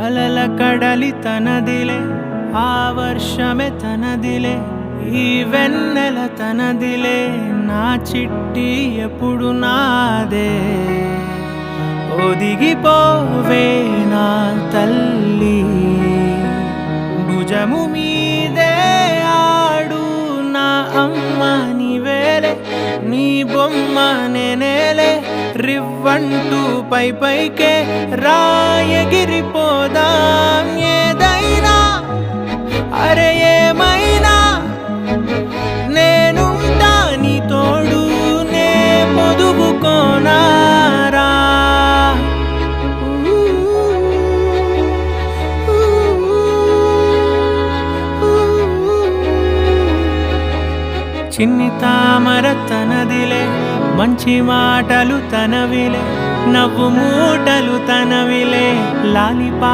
అలల కడలి తనదిలే ఆ వర్షమే తనదిలే ఈ వెన్నెల తనదిలే నా చిట్టి ఎప్పుడు నాదే ఒదిగిపోవే నా తల్లి భుజము మీదే ఆడు నా అమ్మ నీవేలే నీ బొమ్మ నేనేలే రివ్వంటూ పైకే రాయగిరిపోదాం ఏదైనా అరే ఏమైనా నేనుంటా నీ తోడు నే పొదుపుకోనారా చిన్ని తామర తనదిలే మంచి మాటలు తనవిలే నవ్వు మూటలు తనవిలే లాలిపా